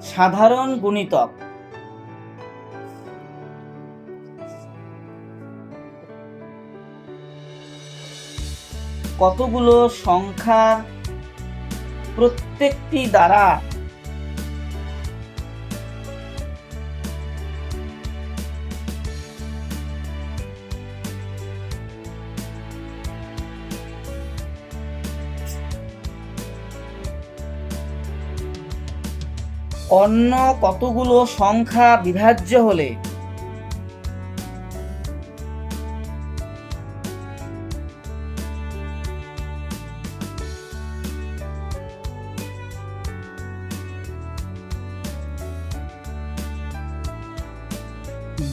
সাধারণ গুণিতক। কতগুলো সংখ্যা প্রত্যেকটি দ্বারা অন্য কতগুলো সংখ্যা বিভাজ্য হলে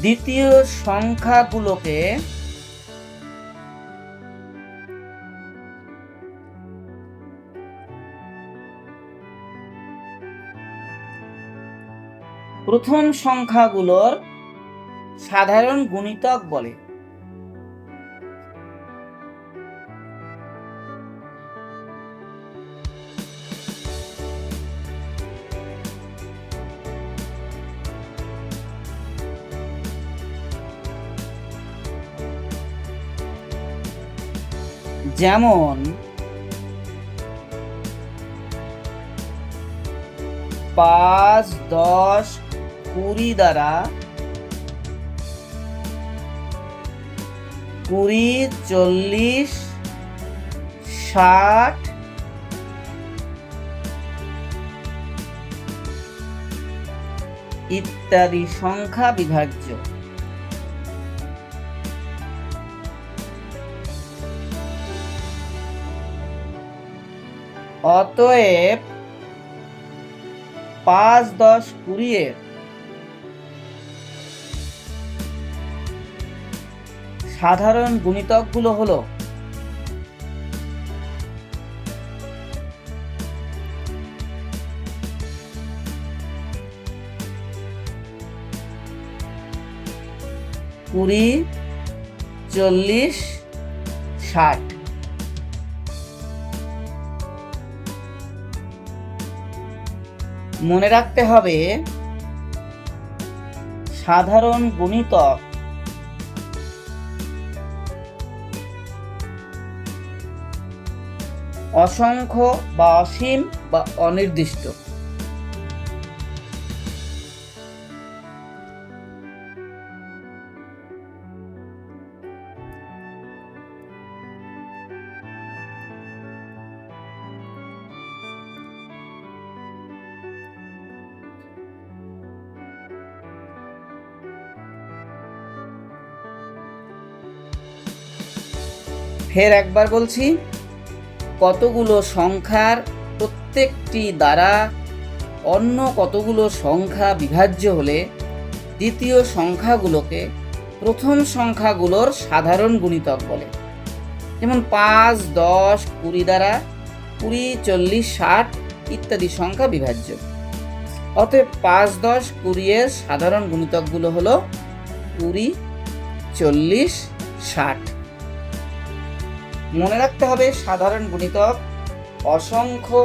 দ্বিতীয় সংখ্যাগুলোকে প্রথম সংখ্যাগুলোর সাধারণ গুণিতক বলে। যেমন 5, 10, 20 দ্বারা 20, 40, 60 ইত্যাদি সংখ্যা বিভাজ্য। অতএব 5, 10, 20 এর সাধারণ গুণিতকগুলো হলো 20, 40, 60। মনে রাখতে হবে সাধারণ গুণিতক অসংখ্য বা অসীম বা অনির্দিষ্ট। ফের একবার বলছি, কতগুলো সংখ্যার প্রত্যেকটি দ্বারা অন্য কতগুলো সংখ্যা বিভাজ্য হলে দ্বিতীয় সংখ্যাগুলোকে প্রথম সংখ্যাগুলোর সাধারণ গুণিতক বলে। যেমন 5, 10, 20 দ্বারা 20, 40, 60 ইত্যাদি সংখ্যা বিভাজ্য। অতএব 5, 10, 20 এর সাধারণ গুণিতকগুলো হলো 20, 40, 60। মনে রাখতে হবে সাধারণ গুণিতক অসংখ্য,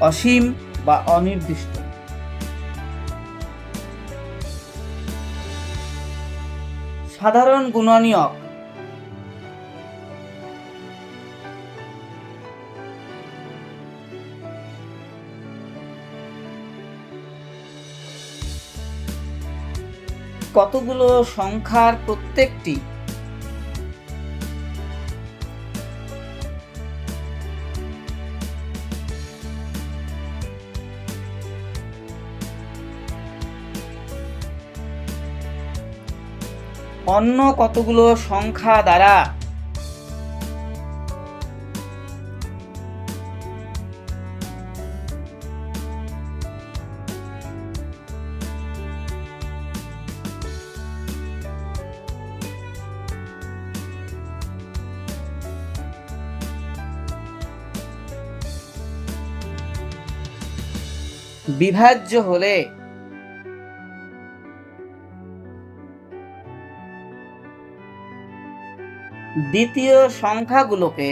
অসীম বা অনির্দিষ্ট। সাধারণ গুণনীয়ক। কতগুলো সংখ্যার প্রত্যেকটি অন্য কতগুলো সংখ্যা দ্বারা বিভাজ্য হলে দ্বিতীয় সংখ্যাগুলোকে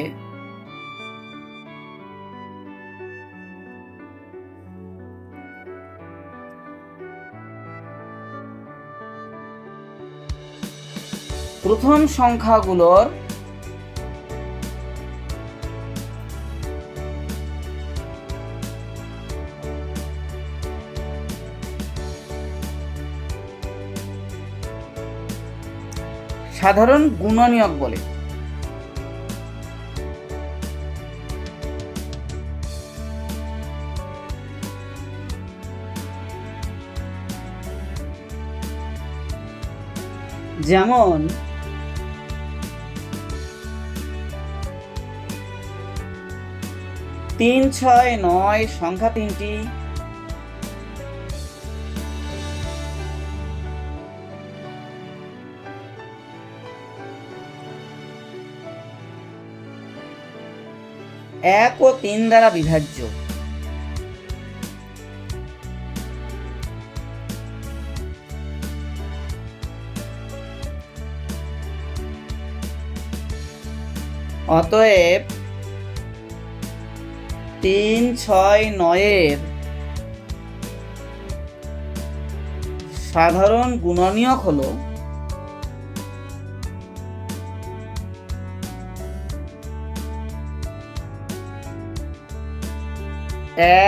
প্রথম সংখ্যাগুলোর সাধারণ গুণনীয়ক বলে। যেমন 3, 6, 9 সংখ্যা তিনটি, এক ও 3 দ্বারা বিভাজ্য। অতএব 3, 6, 9 সাধারণ গুণনীয়ক হলো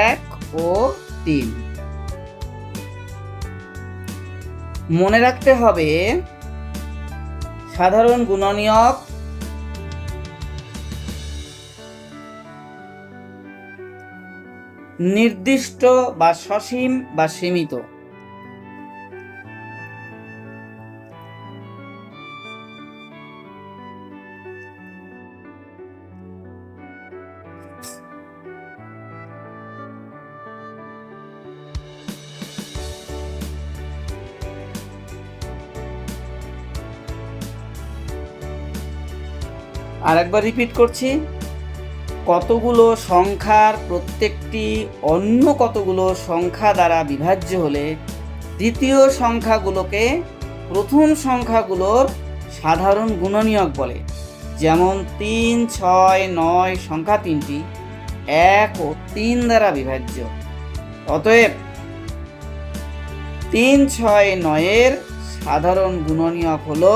1 ও 3। মনে রাখতে হবে সাধারণ গুণনীয়ক নির্দিষ্ট বা সসীম বা সীমিত। আরেকবার রিপিট করছি, কতগুলো সংখ্যার প্রত্যেকটি অন্য কতগুলো সংখ্যা দ্বারা বিভাজ্য হলে দ্বিতীয় সংখ্যাগুলোকে প্রথম সংখ্যাগুলোর সাধারণ গুণনীয়ক বলে। যেমন 3, 6, 9 সংখ্যা তিনটি 1 ও 3 দ্বারা বিভাজ্য। অতএব 3, 6, 9 সাধারণ গুণনীয়ক হলো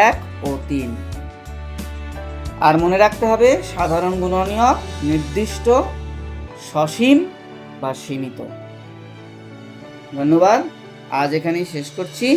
1 ও 3। আর মনে রাখতে হবে সাধারণ গুণনীয়ক নির্দিষ্ট, সসীম বা সীমিত। ধন্যবাদ, আজ এখানেই শেষ করছি।